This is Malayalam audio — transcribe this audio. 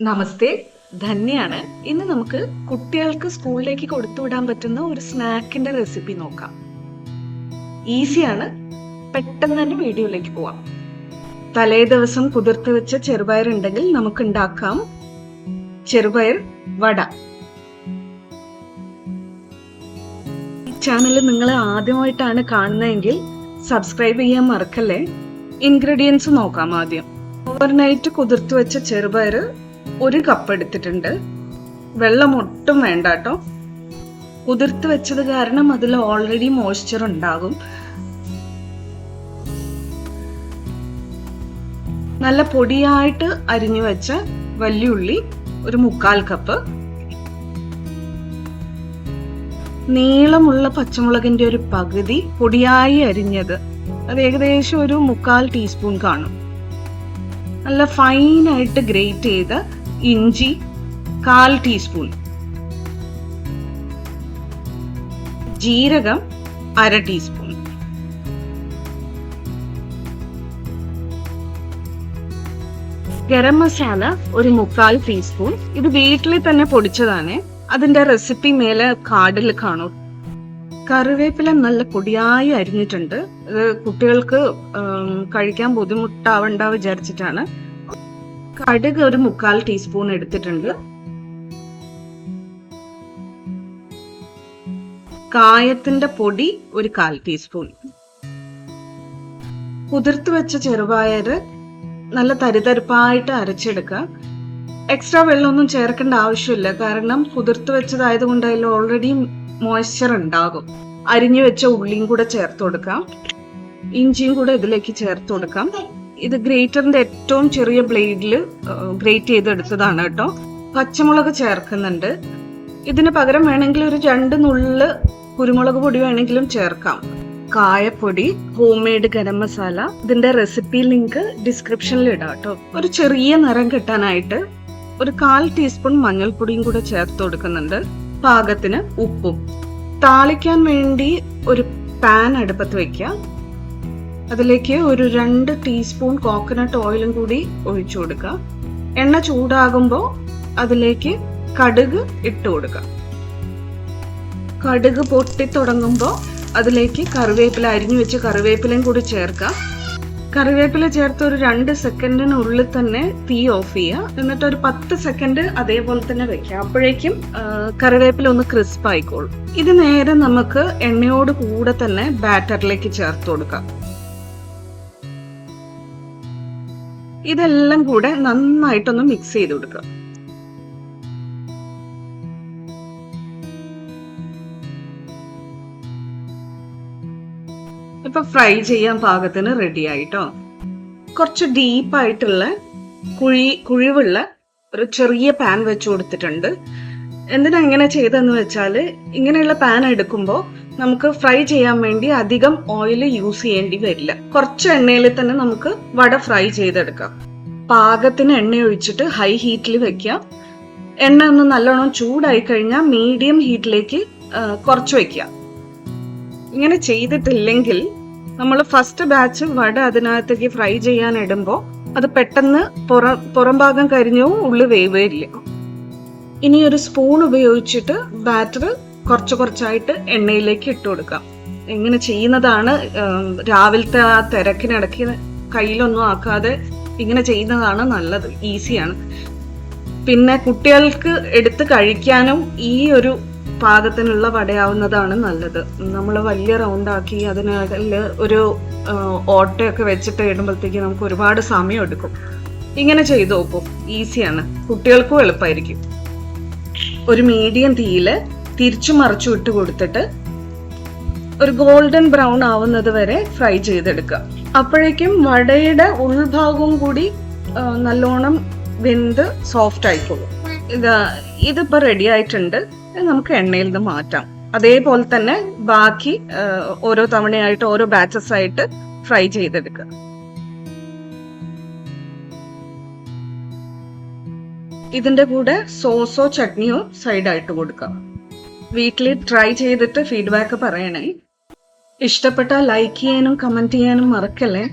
നമസ്തേ, ധന്യാണ്. ഇന്ന് നമുക്ക് കുട്ടികൾക്ക് സ്കൂളിലേക്ക് കൊടുത്തുവിടാൻ പറ്റുന്ന ഒരു സ്നാക്കിന്റെ റെസിപ്പി നോക്കാം. ഈസിയാണ്, പെട്ടെന്ന് തന്നെ വീഡിയോയിലേക്ക് പോവാം. തലേ ദിവസം കുതിർത്ത് വെച്ച ചെറുപയർ ഉണ്ടെങ്കിൽ നമുക്ക് ഉണ്ടാക്കാം ചെറുപയർ വട. ഈ ചാനൽ നിങ്ങൾ ആദ്യമായിട്ടാണ് കാണുന്നതെങ്കിൽ സബ്സ്ക്രൈബ് ചെയ്യാൻ മറക്കല്ലേ. ഇൻഗ്രീഡിയൻസ് നോക്കാം. ആദ്യം ഓവർനൈറ്റ് കുതിർത്ത് വെച്ച ചെറുപയർ 1 കപ്പ് എടുത്തിട്ടുണ്ട്. വെള്ളം ഒട്ടും വേണ്ട കേട്ടോ. കുതിർത്ത് വെച്ചത് കാരണം അതിൽ ഓൾറെഡി മോയ്സ്ചർ ഉണ്ടാകും. നല്ല പൊടിയായിട്ട് അരിഞ്ഞു വെച്ച വലിയുള്ളി 1/4 കപ്പ്, നീളമുള്ള പച്ചമുളകിന്റെ ഒരു പകുതി പൊടിയായി അരിഞ്ഞത്, അത് ഏകദേശം 1/4 ടീസ്പൂൺ കാണും. നല്ല ഫൈനായിട്ട് ഗ്രേറ്റ് ചെയ്ത ഇഞ്ചി 1/4 ടീസ്പൂൺ, ജീരകം 1/2 ടീസ്പൂൺ, ഗരം മസാല 1/4 ടീസ്പൂൺ. ഇത് വീട്ടിൽ തന്നെ പൊടിച്ചതാണ്. അതിന്റെ റെസിപ്പി മേലെ കാർഡിൽ കാണും. കറിവേപ്പില നല്ല പൊടിയായി അരിഞ്ഞിട്ടുണ്ട്. ഇത് കുട്ടികൾക്ക് കഴിക്കാൻ ബുദ്ധിമുട്ടാവണ്ട വിചാരിച്ചിട്ടാണ്. കടുക് 1/4 ടീസ്പൂൺ എടുത്തിട്ടുണ്ട്. കായത്തിന്റെ പൊടി 1/4 ടീസ്പൂൺ. കുതിർത്ത് വെച്ച ചെറുപയറ് നല്ല തരിതരിപ്പായിട്ട് അരച്ചെടുക്കുക. എക്സ്ട്രാ വെള്ളമൊന്നും ചേർക്കേണ്ട ആവശ്യമില്ല, കാരണം കുതിർത്ത് വെച്ചതായതുകൊണ്ട് അതിൽ ഓൾറെഡി മോയ്സ്ചർ ഉണ്ടാകും. അരിഞ്ഞു വെച്ച ഉള്ളിയും കൂടെ ചേർത്ത് കൊടുക്കാം, ഇഞ്ചിയും കൂടെ ഇതിലേക്ക് ചേർത്ത് കൊടുക്കാം. ഇത് ഗ്രേറ്ററിന്റെ ഏറ്റവും ചെറിയ ബ്ലേഡിൽ ഗ്രേറ്റ് ചെയ്തെടുത്തതാണ് കേട്ടോ. പച്ചമുളക് ചേർക്കുന്നുണ്ട്. ഇതിന് പകരം വേണമെങ്കിൽ ഒരു 2 നുള്ള് കുരുമുളക് പൊടി വേണമെങ്കിലും ചേർക്കാം. കായപ്പൊടി, ഹോം മെയ്ഡ് ഗരം മസാല, ഇതിന്റെ റെസിപ്പി ലിങ്ക് ഡിസ്ക്രിപ്ഷനിൽ ഇടാം കേട്ടോ. ഒരു ചെറിയ നിറം കിട്ടാനായിട്ട് 1/4 ടീസ്പൂൺ മഞ്ഞൾപ്പൊടിയും കൂടെ ചേർത്ത് കൊടുക്കുന്നുണ്ട്. പാകത്തിന് ഉപ്പും. താളിക്കാൻ വേണ്ടി ഒരു പാൻ അടുപ്പത്ത് വെക്കാം. അതിലേക്ക് ഒരു 2 ടീസ്പൂൺ കോക്കനട്ട് ഓയിലും കൂടി ഒഴിച്ചു കൊടുക്കുക. എണ്ണ ചൂടാകുമ്പോൾ അതിലേക്ക് കടുക് ഇട്ട് കൊടുക്കുക. കടുക് പൊട്ടി തുടങ്ങുമ്പോൾ അതിലേക്ക് കറിവേപ്പില, അരിഞ്ഞു വെച്ച് കറിവേപ്പിലയും കൂടി ചേർക്കാം. കറിവേപ്പില ചേർത്ത് ഒരു 2 സെക്കൻഡിനുള്ളിൽ തന്നെ തീ ഓഫ് ചെയ്യുക. എന്നിട്ട് ഒരു 10 സെക്കൻഡ് അതേപോലെ തന്നെ വെക്കുക. അപ്പോഴേക്കും കറിവേപ്പില ഒന്ന് ക്രിസ്പ് ആയിക്കോളും. ഇത് നേരെ നമുക്ക് എണ്ണയോട് കൂടെ തന്നെ ബാറ്ററിലേക്ക് ചേർത്ത് കൊടുക്കാം. ഇതെല്ലാം കൂടെ നന്നായിട്ടൊന്ന് മിക്സ് ചെയ്ത് കൊടുക്കുക. ഇപ്പൊ ഫ്രൈ ചെയ്യാൻ പാകത്തിന് റെഡി ആയിട്ടോ. കുറച്ച് ഡീപ്പായിട്ടുള്ള കുഴിവുള്ള ഒരു ചെറിയ പാൻ വെച്ച് കൊടുത്തിട്ടുണ്ട്. എന്തിനാ ഇങ്ങനെ ചെയ്തെന്ന് വെച്ചാല്, ഇങ്ങനെയുള്ള പാൻ എടുക്കുമ്പോൾ നമുക്ക് ഫ്രൈ ചെയ്യാൻ വേണ്ടി അധികം ഓയിൽ യൂസ് ചെയ്യേണ്ടി വരില്ല. കുറച്ച് എണ്ണയിൽ തന്നെ നമുക്ക് വട ഫ്രൈ ചെയ്തെടുക്കാം. പാകത്തിന് എണ്ണ ഒഴിച്ചിട്ട് ഹൈ ഹീറ്റിൽ വെക്കാം. എണ്ണ ഒന്ന് നല്ലോണം ചൂടായി കഴിഞ്ഞാൽ മീഡിയം ഹീറ്റിലേക്ക് കുറച്ച് വെക്കാം. ഇങ്ങനെ ചെയ്തിട്ടില്ലെങ്കിൽ നമ്മൾ ഫസ്റ്റ് ബാച്ച് വട അതിനകത്തേക്ക് ഫ്രൈ ചെയ്യാൻ ഇടുമ്പോൾ അത് പെട്ടെന്ന് പുറം ഭാഗം കരിഞ്ഞോ ഉള്ളു വേവേയില്ല. ഇനി ഒരു സ്പൂൺ ഉപയോഗിച്ചിട്ട് ബാറ്റർ കുറച്ചായിട്ട് എണ്ണയിലേക്ക് ഇട്ട് കൊടുക്കാം. ഇങ്ങനെ ചെയ്യുന്നതാണ് രാവിലത്തെ ആ തിരക്കിനിടയ്ക്ക് കയ്യിലൊന്നും ആക്കാതെ ഇങ്ങനെ ചെയ്യുന്നതാണ് നല്ലത്. ഈസിയാണ്. പിന്നെ കുട്ടികൾക്ക് എടുത്ത് കഴിക്കാനും ഈ ഒരു പാകത്തിനുള്ള വടയാവുന്നതാണ് നല്ലത്. നമ്മൾ വലിയ റൗണ്ടാക്കി അതിനിടയിൽ ഒരു ഓട്ടയൊക്കെ വെച്ചിട്ട് ഇടുമ്പോഴത്തേക്ക് നമുക്ക് ഒരുപാട് സമയം എടുക്കും. ഇങ്ങനെ ചെയ്ത് നോക്കും, ഈസിയാണ്, കുട്ടികൾക്കും എളുപ്പമായിരിക്കും. ഒരു മീഡിയം തീയില് തിരിച്ചു മറിച്ചു ഇട്ട് കൊടുത്തിട്ട് ഒരു ഗോൾഡൻ ബ്രൗൺ ആവുന്നത് വരെ ഫ്രൈ ചെയ്തെടുക്കുക. അപ്പോഴേക്കും വടയുടെ ഉൾഭാഗവും കൂടി നല്ലോണം വെന്ത് സോഫ്റ്റ് ആയിക്കോളും. ഇതിപ്പോ റെഡി ആയിട്ടുണ്ട്. നമുക്ക് എണ്ണയിൽ നിന്ന് മാറ്റാം. അതേപോലെ തന്നെ ബാക്കി ഓരോ തവണയായിട്ട് ഓരോ ബാച്ചസ് ആയിട്ട് ഫ്രൈ ചെയ്തെടുക്കുക. ഇതിന്റെ കൂടെ സോസോ ചട്നിയോ സൈഡായിട്ട് കൊടുക്കാം. വീട്ടിൽ ട്രൈ ചെയ്തിട്ട് ഫീഡ്ബാക്ക് പറയണേ. ഇഷ്ടപ്പെട്ടാൽ ലൈക്ക് ചെയ്യാനും കമന്റ് ചെയ്യാനും മറക്കല്ലേ.